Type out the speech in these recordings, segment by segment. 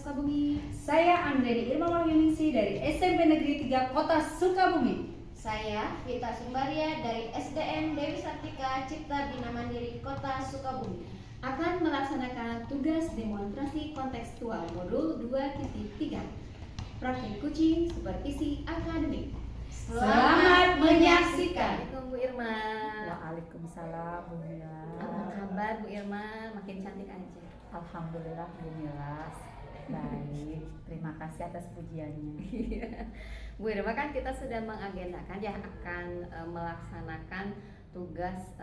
Sukabumi. Saya Andreni Irma Wahyuningsi dari SMP Negeri 3 Kota Sukabumi. Saya Vita Sumbaria dari SDN Dewi Sartika Cipta Bina Mandiri Kota Sukabumi. Akan melaksanakan tugas demonstrasi kontekstual modul 2.3 praktik coaching supervisi akademik. Selamat menyaksikan. Assalamualaikum Bu Irma. Waalaikumsalam Bu Mila. Apa kabar Bu Irma? Makin cantik aja. Alhamdulillah Bu Mila. Baik, terima kasih atas pujiannya. Bu Irma, kan kita sudah mengagendakan ya akan melaksanakan tugas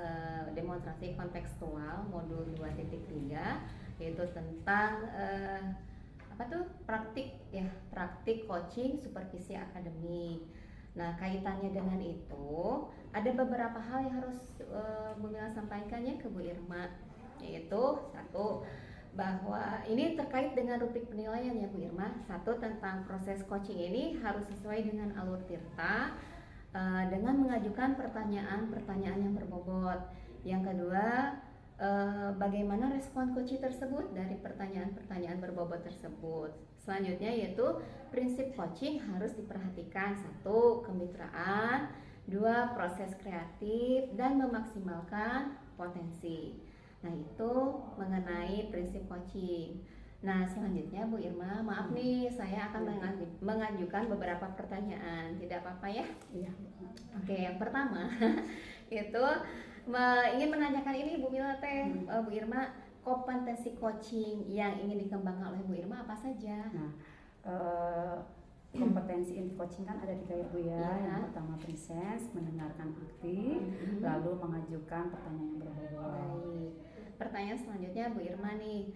demonstrasi kontekstual modul 2.3, yaitu tentang praktik coaching supervisi akademik. Nah, kaitannya dengan itu ada beberapa hal yang harus Bu Mila sampaikan ya ke Bu Irma, yaitu satu, bahwa ini terkait dengan rubrik penilaian ya Bu Irma. Satu, tentang proses coaching ini harus sesuai dengan alur tirta dengan mengajukan pertanyaan-pertanyaan yang berbobot. Yang kedua, bagaimana respon coaching tersebut dari pertanyaan-pertanyaan berbobot tersebut. Selanjutnya yaitu prinsip coaching harus diperhatikan. Satu, kemitraan. Dua, proses kreatif dan memaksimalkan potensi. Nah, itu mengenai prinsip coaching. Nah, selanjutnya Bu Irma, maaf nih, saya akan mengajukan beberapa pertanyaan. Tidak apa-apa ya? Iya. Oke, yang pertama itu ingin menanyakan ini Bu Mila Bu Irma, kompetensi coaching yang ingin dikembangkan oleh Bu Irma apa saja? Nah, kompetensi inti coaching kan ada 3 ya Bu ya. Iya. Yang pertama presence, mendengarkan aktif, lalu mengajukan pertanyaan yang berbobot. Baik. Pertanyaan selanjutnya Bu Irma nih,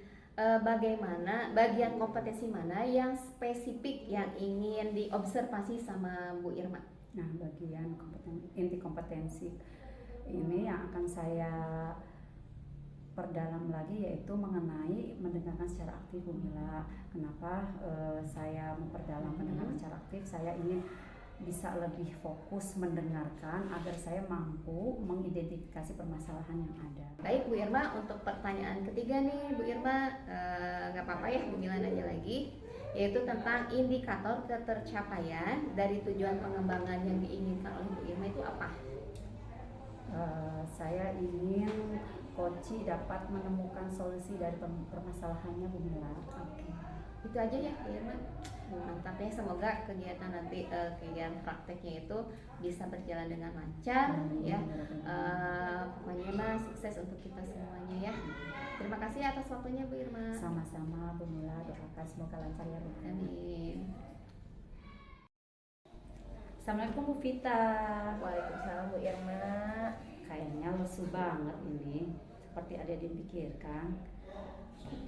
bagaimana bagian kompetensi mana yang spesifik yang ingin diobservasi sama Bu Irma? Nah, bagian inti kompetensi ini yang akan saya perdalam lagi yaitu mengenai mendengarkan secara aktif Bu Mila. Kenapa saya memperdalam mendengarkan secara aktif? Saya ingin bisa lebih fokus mendengarkan agar saya mampu mengidentifikasi permasalahan yang ada. Baik Bu Irma, untuk pertanyaan ketiga nih Bu Irma, nggak apa-apa ya Bu Mila nanya lagi, yaitu tentang indikator ketercapaian dari tujuan pengembangan yang diinginkan oleh Bu Irma itu apa? Saya ingin coach dapat menemukan solusi dari permasalahannya Bu Mila. Oke, itu aja ya Bu Irma. Mantap ya, semoga kegiatan nanti kegiatan prakteknya itu bisa berjalan dengan lancar ya. Pokoknya mah sukses untuk kita semuanya ya. Terima kasih atas waktunya Bu Irma. Sama-sama Bu Mila, doakan semoga lancar ya Bu. Amin. Assalamualaikum Bu Vita. Waalaikumsalam Bu Irma. Kayaknya lesu banget ini, seperti ada yang dipikirkan.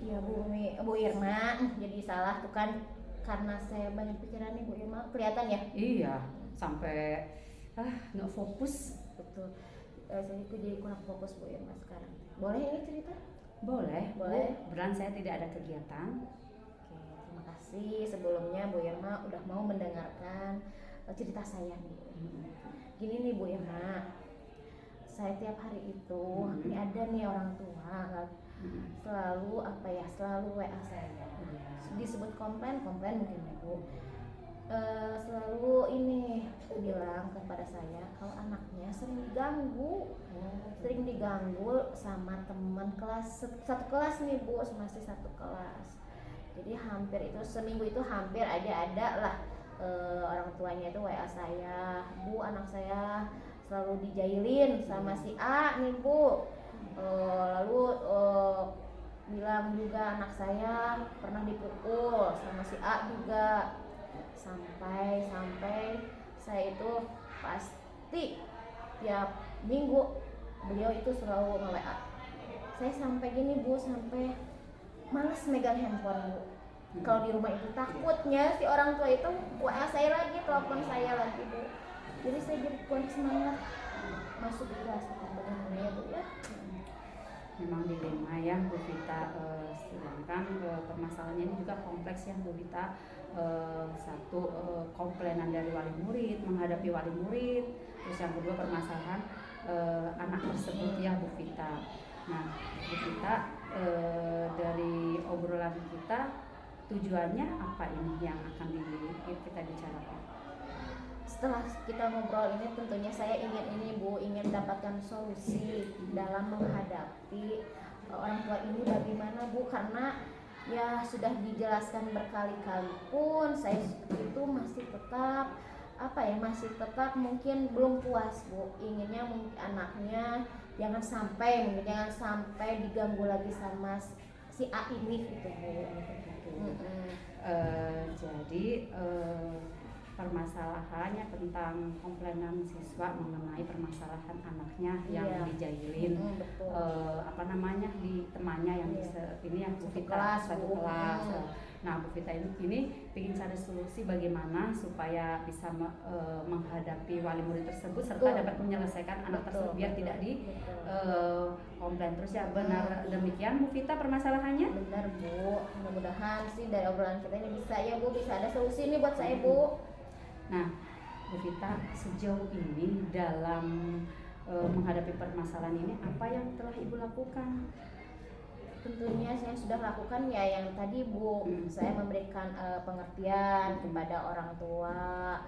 Ya Bu Irma, jadi salah tuh kan karena saya banyak pikiran nih Bu Irma, kelihatan ya? Iya, sampai nggak fokus. Betul. Saya itu jadi kurang fokus Bu Irma sekarang. Boleh ini cerita? Boleh. Boleh. Beran saya tidak ada kegiatan. Oke, terima kasih sebelumnya Bu Irma udah mau mendengarkan cerita saya nih. Gini nih Bu Irma, saya tiap hari itu ini ada nih orang tua selalu selalu WA saya, disebut komplain mungkin ya Bu. Selalu ini bilang kepada saya kalau anaknya sering diganggu sama teman kelas, satu kelas nih Bu, masih satu kelas. Jadi hampir itu seminggu itu hampir ada lah orang tuanya itu WA saya, Bu, anak saya selalu dijailin sama si A nih Bu. Lalu bilang juga anak saya pernah dipukul sama si A juga. Sampai saya itu pasti tiap minggu beliau itu selalu nge-WA saya, sampai gini Bu, sampai males megang handphone Bu. Kalau di rumah itu takutnya si orang tua itu WA saya lagi, telepon saya lagi Bu. Jadi saya jadi kurang semangat masuk ke kelas bagaimana ya Bu ya. Memang dilema ya Bu Vita, sedangkan permasalahannya ini juga kompleks ya Bu Vita. Satu, komplainan dari wali murid, menghadapi wali murid. Terus yang kedua, permasalahan anak tersebut ya Bu Vita. Nah Bu Vita, dari obrolan kita tujuannya apa ini yang akan kita bicarakan? Setelah kita ngobrol ini tentunya saya ingin ini Bu, ingin mendapatkan solusi dalam menghadapi orang tua ini bagaimana Bu, karena ya sudah dijelaskan berkali-kali pun saya itu masih tetap masih tetap mungkin belum puas Bu, inginnya mungkin anaknya jangan sampai diganggu lagi sama si A ini gitu Bu. Jadi permasalahannya tentang komplainan siswa mengenai permasalahan anaknya yang dijailin di temannya yang ini yang Bu Vita satu kelas. Nah Bu Vita ini ingin cari solusi bagaimana supaya bisa menghadapi wali murid tersebut serta dapat menyelesaikan anak tersebut biar tidak komplain terus ya. Benar demikian Bu Vita permasalahannya? Benar Bu, mudah-mudahan sih dari obrolan kita ini bisa ya Bu, bisa ada solusi nih buat saya Bu. Nah, Bu Vita sejauh ini dalam menghadapi permasalahan ini apa yang telah Ibu lakukan? Tentunya saya sudah lakukan ya yang tadi Bu, saya memberikan pengertian kepada orang tua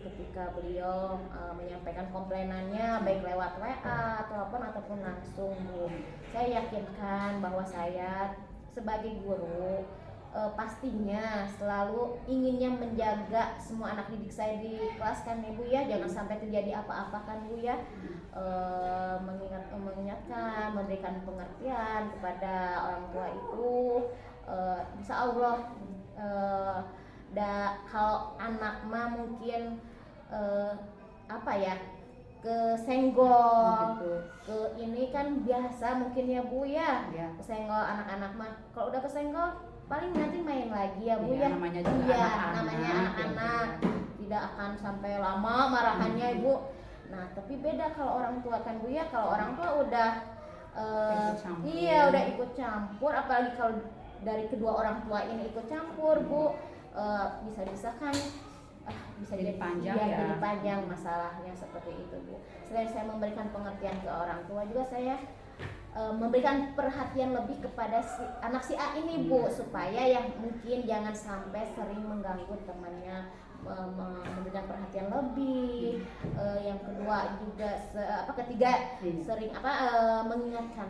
ketika beliau menyampaikan komplainannya baik lewat WA ataupun langsung Bu. Saya yakinkan bahwa saya sebagai guru pastinya selalu inginnya menjaga semua anak didik saya di kelas kan Ibu ya, jangan sampai terjadi apa-apa kan Bu ya. Mengingatkan, memberikan pengertian kepada orang tua itu, insya Allah kalau anak mah mungkin kesenggol gitu. Ke ini kan biasa mungkin ya Bu ya, kesenggol anak-anak mah kalau udah kesenggol paling nanti main lagi ya Bu ya. Namanya juga anak-anak tidak akan sampai lama marahannya Ibu. Nah tapi beda kalau orang tua kan Bu ya, kalau orang tua udah udah ikut campur, apalagi kalau dari kedua orang tua ini ikut campur Bu, bisa-bisa kan bisa jadi panjang jadi panjang masalahnya seperti itu Bu. Selain saya memberikan pengertian ke orang tua juga saya memberikan perhatian lebih kepada anak si A ini Bu, supaya yang mungkin jangan sampai sering mengganggu temannya, memberikan perhatian lebih. Yang kedua juga ketiga sering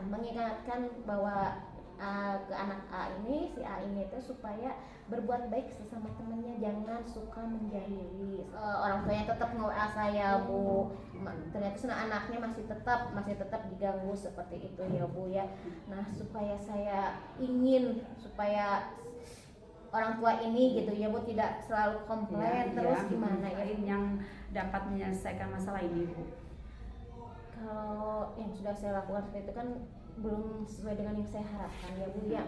mengingatkan bahwa ke anak A ini, si A ini itu supaya berbuat baik sesama temannya, jangan suka menjahili. Orang tuanya tetap nge-WA saya Bu, ternyata anaknya masih tetap diganggu seperti itu ya Bu ya. Nah supaya saya ingin supaya orang tua ini gitu ya Bu tidak selalu komplain terus gimana ya yang dapat menyelesaikan masalah ini Bu? Kalau yang sudah saya lakukan seperti itu kan belum sesuai dengan yang saya harapkan ya Bu ya.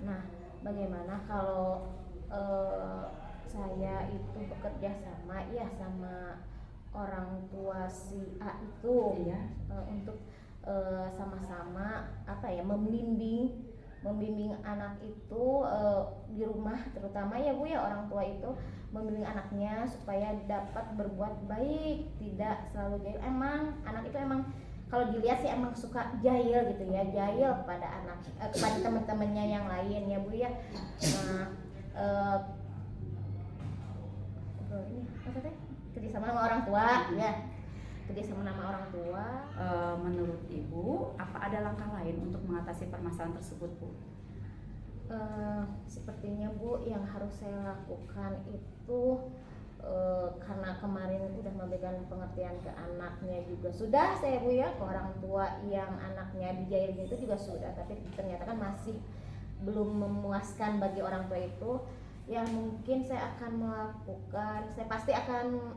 Nah bagaimana kalau saya itu bekerja sama sama orang tua si A itu untuk sama-sama membimbing anak itu di rumah, terutama ya Bu ya, orang tua itu membimbing anaknya supaya dapat berbuat baik, tidak selalu jahil. Emang anak itu kalau dilihat sih emang suka jahil gitu ya, jahil kepada kepada teman-temannya yang lain ya Bu ya. Nah ini maksudnya kerjasama sama orang tua ya, kerjasama sama orang tua. Menurut Ibu apa ada langkah lain untuk mengatasi permasalahan tersebut Bu? Sepertinya Bu yang harus saya lakukan itu karena kemarin udah memberikan pengertian ke anaknya juga sudah saya Bu ya, ke orang tua yang anaknya dijailin itu juga sudah, tapi ternyata kan masih belum memuaskan bagi orang tua itu. Ya mungkin saya pasti akan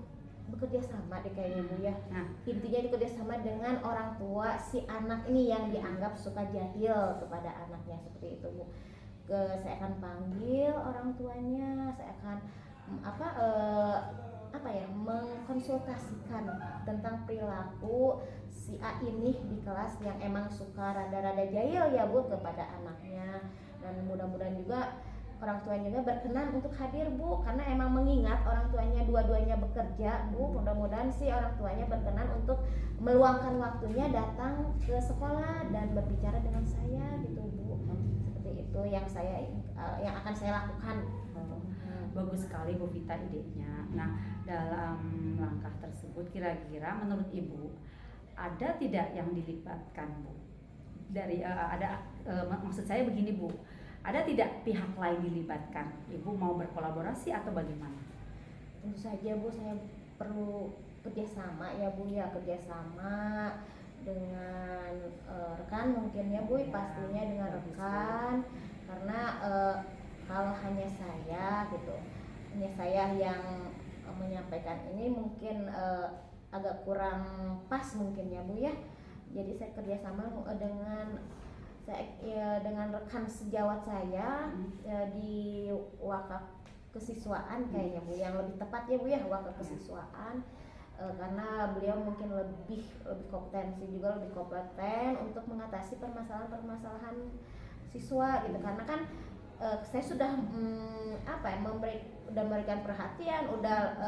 bekerja sama deh kayaknya Bu ya. Nah intinya bekerja sama dengan orang tua si anak ini yang dianggap suka jahil kepada anaknya seperti itu Bu. Saya akan panggil orang tuanya, saya akan mengkonsultasikan tentang perilaku si A ini di kelas yang emang suka rada-rada jahil ya Bu kepada anaknya. Dan mudah-mudahan juga orang tuanya juga berkenan untuk hadir Bu, karena emang mengingat orang tuanya dua-duanya bekerja Bu. Mudah-mudahan sih orang tuanya berkenan untuk meluangkan waktunya datang ke sekolah dan berbicara dengan saya gitu Bu. Seperti itu yang saya yang akan saya lakukan. Bagus sekali Bu Vita idenya. Nah, dalam langkah tersebut kira-kira menurut Ibu ada tidak yang dilibatkan Bu? Dari maksud saya begini Bu, ada tidak pihak lain dilibatkan? Ibu mau berkolaborasi atau bagaimana? Tentu saja Bu, saya perlu kerjasama ya Bu ya, kerjasama dengan rekan mungkin ya Bu, pastinya dengan rekan, karena kalau hanya saya gitu, hanya saya yang menyampaikan ini mungkin agak kurang pas mungkin ya Bu ya. Jadi saya kerjasama dengan rekan sejawat saya di wakaf kesiswaan kayaknya Bu, yang lebih tepat ya Bu ya, wakaf kesiswaan. Karena beliau mungkin lebih kompetensi juga, lebih kompeten untuk mengatasi permasalahan siswa gitu, karena kan saya sudah memberikan perhatian, udah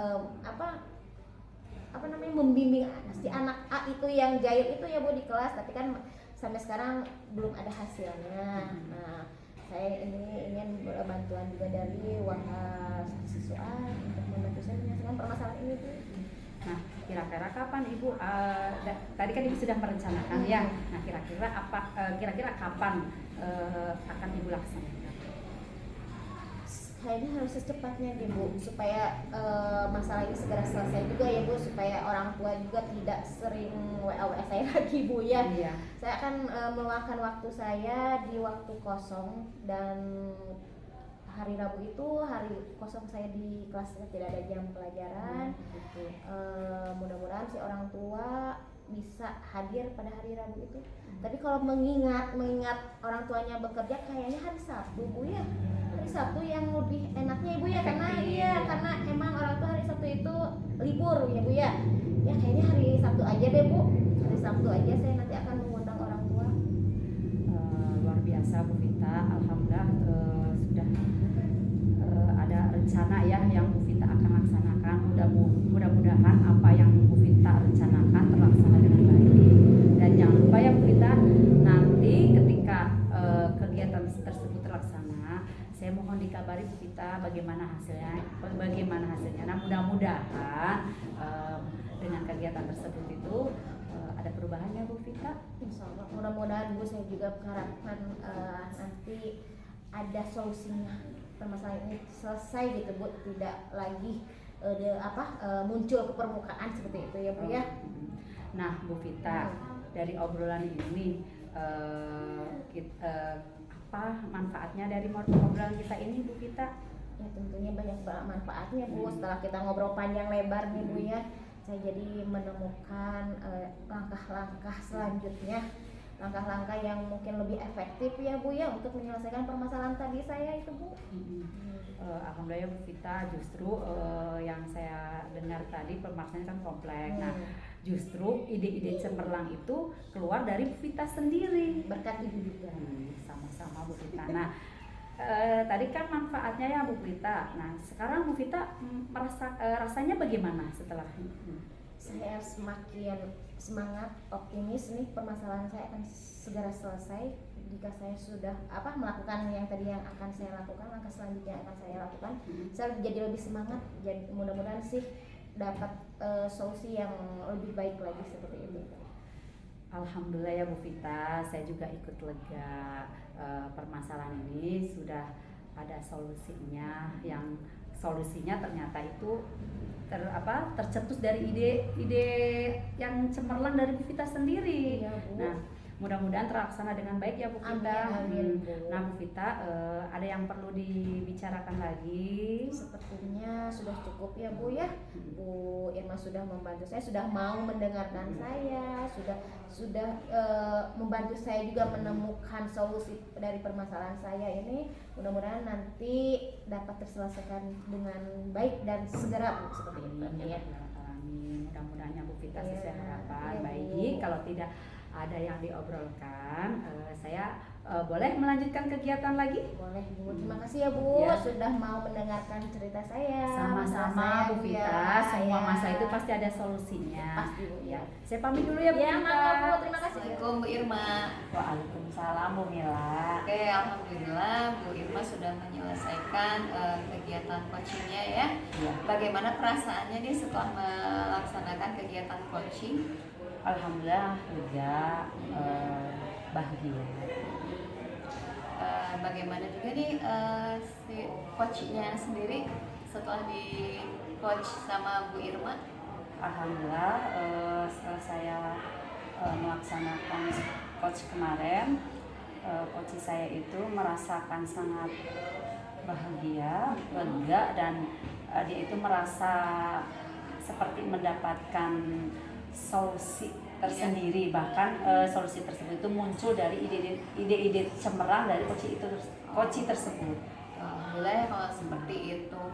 membimbing si anak A itu yang jahil itu ya Bu di kelas, tapi kan sampai sekarang belum ada hasilnya. Nah, saya ini ingin bantuan juga dari wakaf kesiswaan untuk membantu saya menyelesaikan permasalahan ini Bu. Nah, kira-kira kapan Ibu? Tadi kan Ibu sudah merencanakan ya. Nah, kira-kira kapan akan Ibu laksanakan? Kayaknya harus secepatnya deh Bu, supaya masalah ini segera selesai juga ya Bu, supaya orang tua juga tidak sering WA saya lagi Bu ya. Iya. Saya akan meluangkan waktu saya di waktu kosong, dan hari Rabu itu hari kosong saya di kelas, tidak ada jam pelajaran. Mudah-mudahan si orang tua bisa hadir pada hari Rabu itu. Tapi kalau mengingat orang tuanya bekerja, kayaknya hari Sabtu Bu ya. Hari Sabtu yang lebih enaknya Ibu ya, karena emang orang tua hari Sabtu itu libur ya Bu ya. Ya kayaknya hari Sabtu aja deh Bu. Hari Sabtu aja saya nanti akan mengundang orang tua. Luar biasa Bu Vita, alhamdulillah sudah ada rencana ya yang Bu Vita akan laksanakan. Mudah-mudahan apa yang Bu Vita rencanakan terlaksana dengan baik. Dan jangan lupa ya Bu Vita, nanti ketika kegiatan tersebut terlaksana, saya mohon dikabari Bu Vita bagaimana hasilnya. Nah, mudah-mudahan dengan kegiatan tersebut itu ada perubahannya Bu Vita. Insya Allah, mudah-mudahan Bu, saya juga mengharapkan nanti ada solusinya, permasalahan ini selesai gitu Bu, tidak lagi muncul ke permukaan seperti itu ya Bu ya. Nah Bu Vita, dari obrolan ini apa manfaatnya dari obrolan kita ini Bu Vita? Ya tentunya banyak manfaatnya Bu. Setelah kita ngobrol panjang lebar nih Bu ya, saya jadi menemukan langkah-langkah selanjutnya, langkah-langkah yang mungkin lebih efektif ya Bu ya, untuk menyelesaikan permasalahan tadi saya itu Bu. Alhamdulillah Bu Vita, justru yang saya dengar tadi permasalahannya kan kompleks. Nah, justru ide-ide cemerlang itu keluar dari Bu Vita sendiri, berkat Ibu juga. Sama-sama Bu Vita. Nah, tadi kan manfaatnya ya Bu Vita. Nah, sekarang Bu Vita rasanya bagaimana setelah ini? Saya semakin semangat, optimis nih permasalahan saya akan segera selesai jika saya sudah melakukan yang tadi yang akan saya lakukan, langkah selanjutnya yang akan saya lakukan. Saya jadi lebih semangat, jadi mudah-mudahan sih dapat solusi yang lebih baik lagi seperti itu. Alhamdulillah ya Bu Vita, saya juga ikut lega. Permasalahan ini sudah ada solusinya, yang solusinya ternyata itu tercetus dari ide yang cemerlang dari Bu Vita sendiri. Iya, Bu. Nah, mudah-mudahan terlaksana dengan baik ya Bu Vita. Amin. Nah Bu Vita, ada yang perlu dibicarakan lagi? Sepertinya sudah cukup ya Bu ya. Bu Irma sudah membantu saya, sudah mau mendengarkan saya, sudah membantu saya juga menemukan solusi dari permasalahan saya ini. Mudah-mudahan nanti dapat terselesaikan dengan baik dan segera Bu, seperti itu. Ya. Amin. Mudah-mudahan Bu Vita Iya, sesuai harapan. iya, Bu. Baik, kalau tidak ada yang diobrolkan, saya boleh melanjutkan kegiatan lagi? Boleh Bu, terima kasih ya Bu Ya. sudah mau mendengarkan cerita saya. Sama-sama Bu Vita, semua Ya. masalah itu pasti ada solusinya. Pasti Bu Ya, saya pamit dulu ya Bu Ya, Vita. maaf Bu, terima kasih. Assalamualaikum Bu Irma. Waalaikumsalam Bu Mila. Oke, alhamdulillah Bu Irma sudah menyelesaikan kegiatan coachingnya ya. Ya. Bagaimana perasaannya nih setelah melaksanakan kegiatan coaching? Alhamdulillah lega, bahagia. Bagaimana juga nih si coachnya sendiri setelah di coach sama Bu Irma? Alhamdulillah setelah saya melaksanakan coach kemarin, coach saya itu merasakan sangat bahagia, lega, dan dia itu merasa seperti mendapatkan solusi tersendiri. Bahkan solusi tersebut itu muncul dari ide-ide cemerlang dari coach tersebut. Alhamdulillah ya kalau seperti itu.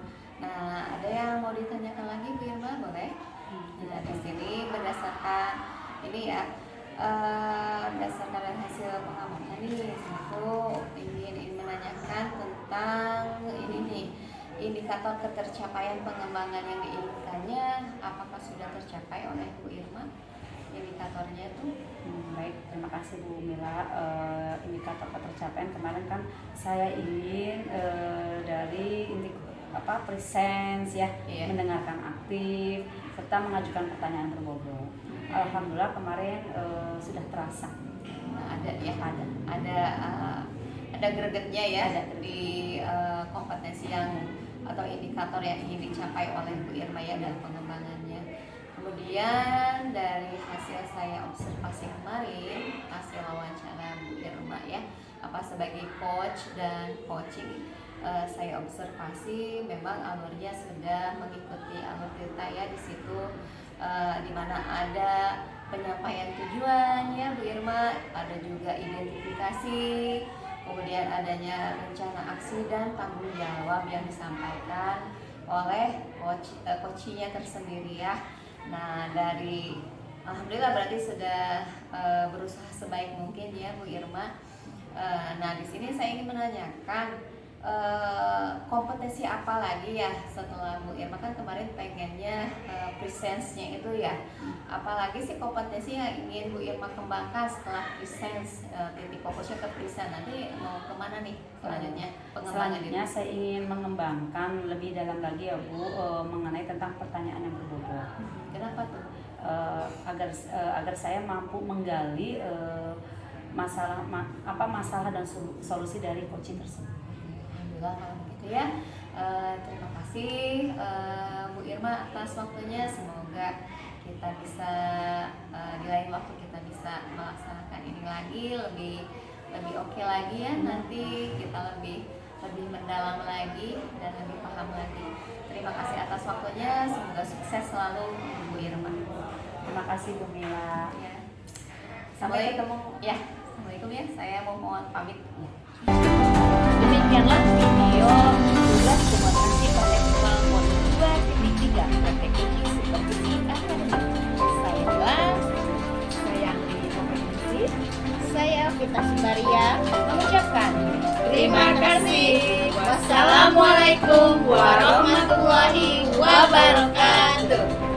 Nah, ada yang mau ditanyakan lagi Bu Irma, boleh? Nah, di sini berdasarkan ini ya, berdasarkan dari hasil pengamatan nih, aku ingin menanyakan tentang ini nih, indikator ketercapaian pengembangan yang diinginkannya, apakah sudah tercapai oleh Bu Irma? Indikatornya itu? Baik, terima kasih Bu Mila. Indikator ketercapaian kemarin kan saya ingin dari presence ya, Iya. mendengarkan aktif serta mengajukan pertanyaan berbobot. Alhamdulillah kemarin sudah terasa. Nah, ada ya, Ada. ada gregetnya ya Ada. di kompetensi yang atau indikator yang ingin dicapai oleh Bu Irma ya dalam pengembangannya. Kemudian dari hasil saya observasi kemarin, hasil wawancara Bu Irma ya, apa sebagai coach dan coaching, saya observasi memang alurnya sudah mengikuti alur kita ya di situ, di mana ada penyampaian tujuan ya Bu Irma, ada juga identifikasi, kemudian adanya rencana aksi dan tanggung jawab yang disampaikan oleh coachnya tersendiri ya. Nah, dari alhamdulillah berarti sudah berusaha sebaik mungkin ya Bu Irma. Nah, di sini saya ingin menanyakan kompetensi apa lagi ya setelah Bu Irma kan kemarin pengennya presence-nya itu ya. Apalagi sih kompetensi yang ingin Bu Irma kembangkan setelah presence, titik fokusnya ke presence. Nanti mau kemana nih selanjutnya pengembangan Selanjutnya saya ingin mengembangkan lebih dalam lagi ya Bu, mengenai tentang pertanyaan yang berbobot. Kenapa tuh? Agar saya mampu menggali masalah dan solusi dari coaching tersebut. Alhamdulillah kalau begitu ya. Terima kasih Bu Irma atas waktunya. Semoga kita bisa di lain waktu kita bisa melaksanakan ini lagi lebih oke lagi ya. Nanti kita lebih mendalam lagi dan lebih paham lagi. Terima kasih atas waktunya. Semoga sukses selalu Bu Irma. Terima kasih Bu Mila. Ya. Sampai ketemu. Ya. Assalamualaikum ya. Saya mohon pamit. Demikianlah video tugas kompetensi kontekstual modul 2.3 praktek coaching supervisi akademik. Saya Bella, saya ahli kompetensi, saya Vita Subaria mengucapkan terima kasih. Wassalamualaikum warahmatullahi wabarakatuh.